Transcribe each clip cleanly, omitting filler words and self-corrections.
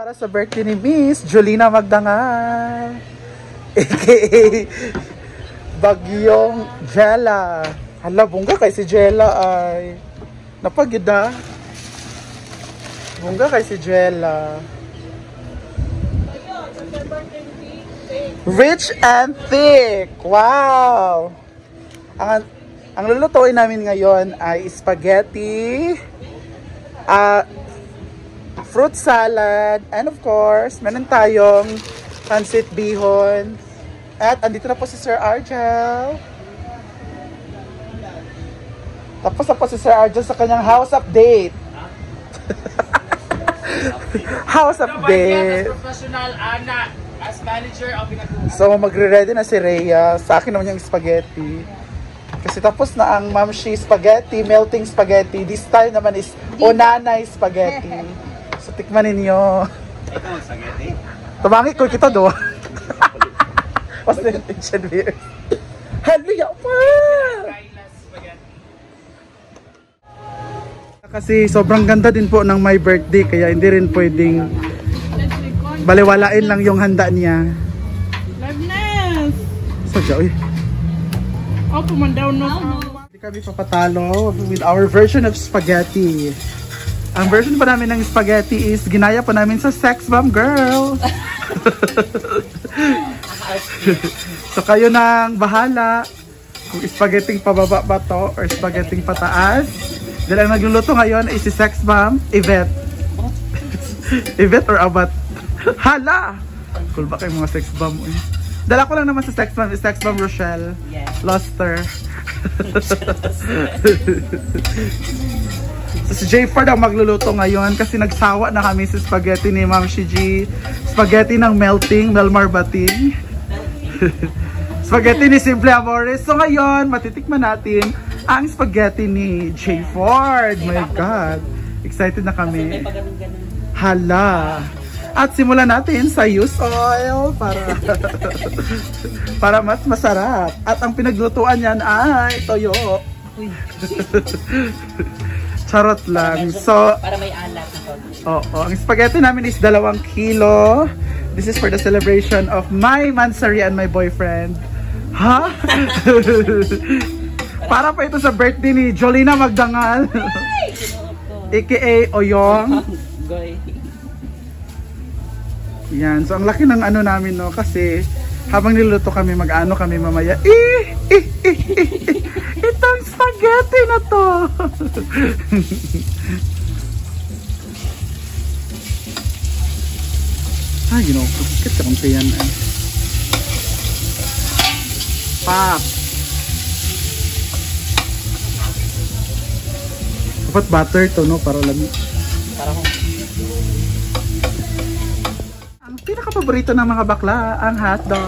Para sa birthday ni Miss Jolina Magdangal, aka Bagyong Jella. Hala, bungga kay si Jella ay napagida. Bungga kay si Jella. Rich and thick. Wow. Ang lulutuin namin ngayon ay spaghetti, fruit salad, and of course, meron tayong pancit bihon. At andito na po si Sir Argel. Tapos na po si Sir Argel sa kanyang house update. House update. Professional Ana as manager of Pinagkuhan. So magre-ready na si Rhea. Sa akin naman yung spaghetti. Kasi tapos na ang Mamshi spaghetti, melting spaghetti. This time naman is Onanay spaghetti. So tikman ninyo. Ikaw ang spaghetti? Tumangi ko kita do. What's the intention here? Hallelujah pa! Kasi sobrang ganda din po ng my birthday, kaya hindi rin pwedeng baliwalain lang yung handa niya. Liveness! Sadya, uy. Oh, pumandaw no. Hindi kami papatalo with our version of spaghetti. Ang version pa namin ng spaghetti is ginaya pa namin sa Sex Bomb Girl. So kayo nang bahala kung spaghetti pababa ba to or spaghetti pataas. Dahil ang nagluluto ngayon ay si Sex Bomb Yvette. Yvette or Abat? Hala! Cool ba kayo mga Sex Bomb? Dala ko lang naman sa Sex Bomb Rochelle. Yes. Luster. So, si J Ford ang magluluto ngayon kasi nagsawa na kami sa spaghetti ni Ma'am Shiji. Spaghetti ng melting, Melmar Bating. Spaghetti ni Simple Amores. So ngayon, matitikman natin ang spaghetti ni J Ford. My God. Excited na kami. Hala. At simulan natin sa used oil para mas masarap. At ang pinaglutuan niyan ay toyo. Charot lang. So, para may alat. Oo, ang spaghetti namin is 2 kilo. This is for the celebration of my mansari and my boyfriend. Ha? Para pa ito sa birthday ni Jolina Magdangal. AKA Oyong. Yan. So, ang laki ng ano namin, no? Kasi, habang niluto kami, mag-ano kami mamaya. Itong spaghetti na to. Ay, you know, bakit kaunti yan eh. Pop. Dapat butter to, no? Para lamig. Ang pinaka-paborito ng mga bakla, ang hotdog.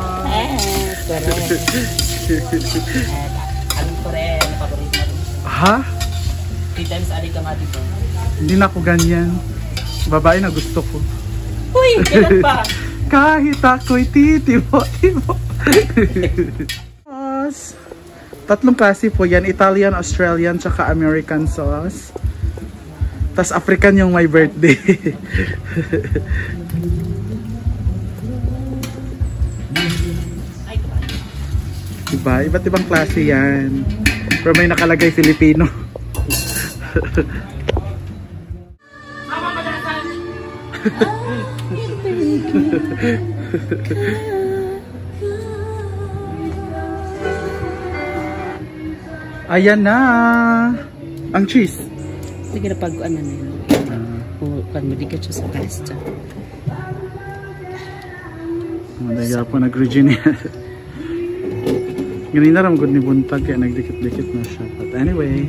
Alam ko rin, paborito. Ha? 3 times a day ka nga dito. Hindi na ako ganyan. Babae na gusto ko. Uy, kailan ba? Kahit ako'y titibo-tibo. 3 klase po yan. Italian, Australian, tsaka American sauce. Tas African yung my birthday. Diba? Iba't ibang klase yan. Pero may nakalagay Filipino. Ayan na ang cheese. Sige na pag-ano na yun. Kan mo di ka siya sa pasta. Madaya po nag-regine. Ganun na rin good ni Buntag kaya nagdikit-dikit na siya. But anyway,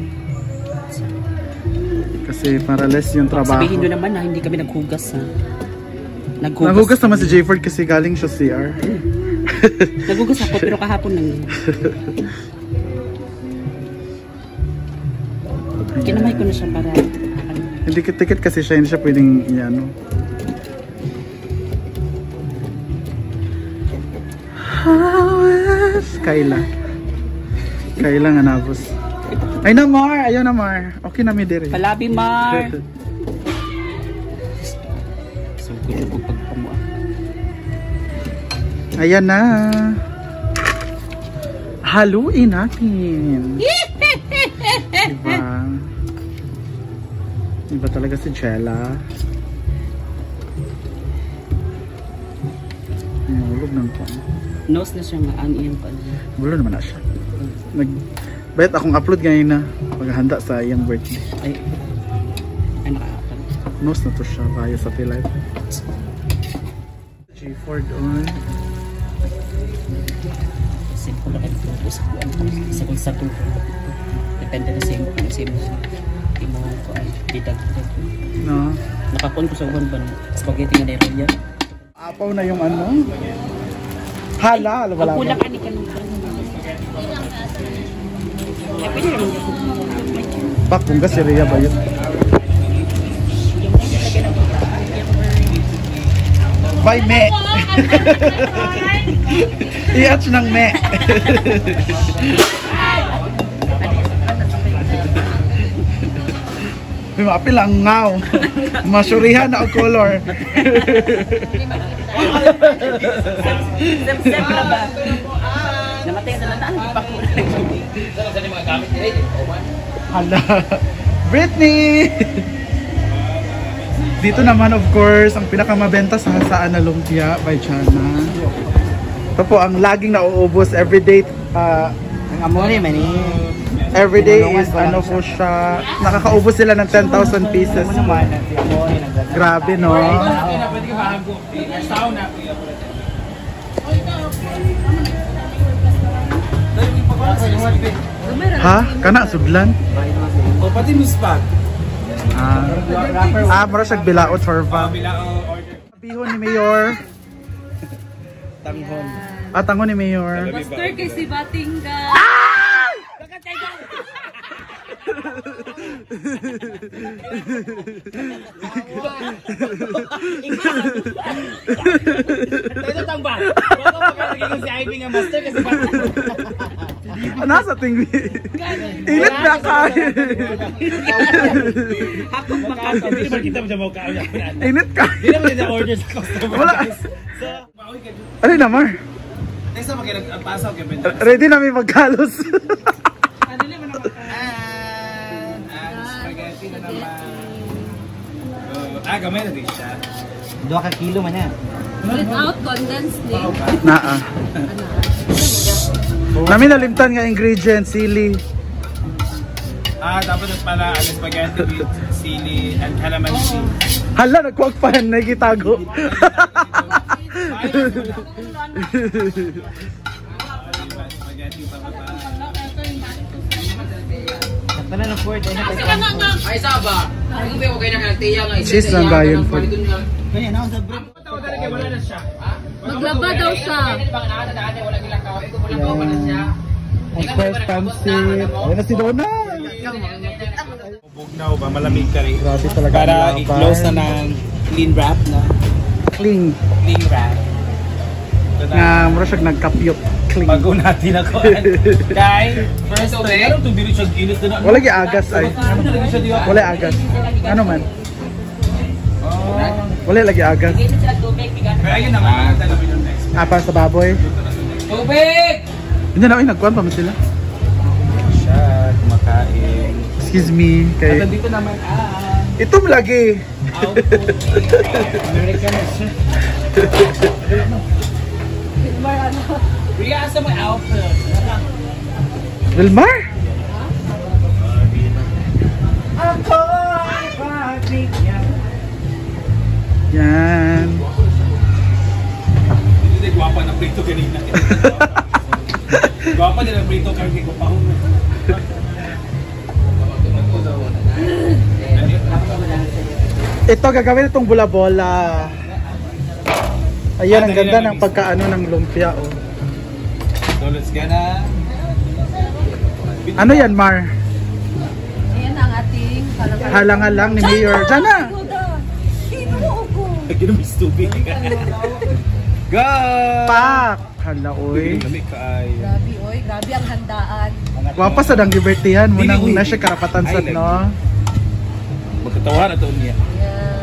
kasi para less yung trabaho. Sabihin doon naman na hindi kami naghugas ha. Naghugas naman si Jayford kasi galing siya CR. Naghugas ako pero kahapon lang yun. Kinamay ko na siya para hindi dikit kasi siya, hindi siya pwedeng yan. Kayla nga nabos. Ay na Mar, ayaw na Mar. Okay na mi dire. Palabi Mar. Kusog ko pagpamuha. Ayan na. Haluin natin. Diba? Iba talaga si Chela. Hulog ng ko. Nose na siya nga ang iyang pan. Bulo naman na siya. Bayat akong upload ngayon na paghahanda sa iyang birthday. Ay nakakapan. Nose na to siya kaya sa Pilay. G4 doon. Simple na kayo po sa kuwan. Sa kung sa tubo. Depende na sa imo kung sa imo. Imo ko ay didag-dag. No. Nakapon ko sa uwan ba spaghetti nga na yan. Apaw na yung ano. Hala, wala Ang ba? kulang ani ka nung ay, pwede naman yung Pak, kung kasi Rhea ba yun? Bye, me! I-atch ng me! May mapil ang ngaw. Masurihan na ang color. Sem-sem na ba? Namatay na lang ang ipakulang. Hala. Britney! Dito naman of course, ang pinakamabenta sa Hasaan na lumpia by Chana. Ito po ang laging nauubos everyday. Ang amore man Everyday is ano po siya. Nakakaubos sila ng 10,000 pieces. Grabe no? Ha? Kana sudlan? O pati mispag. Mara siya bilaot horva. Bihon ni Mayor. Tanghon. Tangon ni Mayor. Master kay si Batingga. Ito tamba. Baka pagkakagin si Ivy nga master kasi Nasa tingwi. Init na ka. hindi naman kita mo ka. Init ka. Hindi naman kita order sa customer. Wala. Ano naman? Next time magkakapasok kay Ben. Ready na may magkalos. Spaghetti na naman. Gamay na din siya. 2 kilo man yan. Without condensed milk. Naa. Namin nalimtan nga ingredients, sili. Tapos pala spaghetti with sili and calamansi. Hala, nagkuwag pa yan, nagitago. Spaghetti pa ba? Ay saba. Ang ko kay nagtiya nga isa. Cheese lang bayan po. Kaya na sa bread. Wala na siya. Maglaba daw siya. Of course, pansit. Ayun na si Donna. Bugnaw ba? Malamig ka rin. Grabe talaga. Para ang i-close na laban. ng clean wrap na. Cling. Clean wrap. Nga, mura siya nagkapyot. Cling. Bago natin ako. Kay, first of all, anong itong dili siya gilis na? Wala yung agas ay. Ano talaga siya diwa? Wala yung agas. Ano man? Wala lagi agas. Pero ayun naman, talaga yung next. Para sa baboy. Tubig! Hindi na, nagkuhan pa man sila. Siya, kumakain. Excuse me. At Kay... nandito naman Itom lagi. American na siya. Ria, asa mo outfit? Wilmar? Ako ay pagbigyan. Yan. Hindi, guwapa na prito kanina. Guwapa din ang prito kami ko pa. Ito, gagawin itong bula-bola. Ayan, ang ganda ng pagkaano ng lumpia. Oh. So, let's get a... Ano yan, Mar? Ayan ang ating Halangan lang ni Mayor. Diyan na! Ginumis tubig. Go! Pak! Hala, oy. Kami kaay. Grabe, oy. Grabe ang handaan. Wapa sa dang libertihan mo nang na siya karapatan sa no. Magkatawa na to niya. Yeah.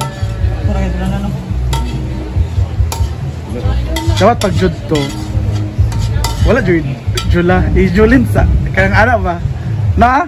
Dapat pag jud to. Wala jud Jula. Julin sa kang ana ba? Na?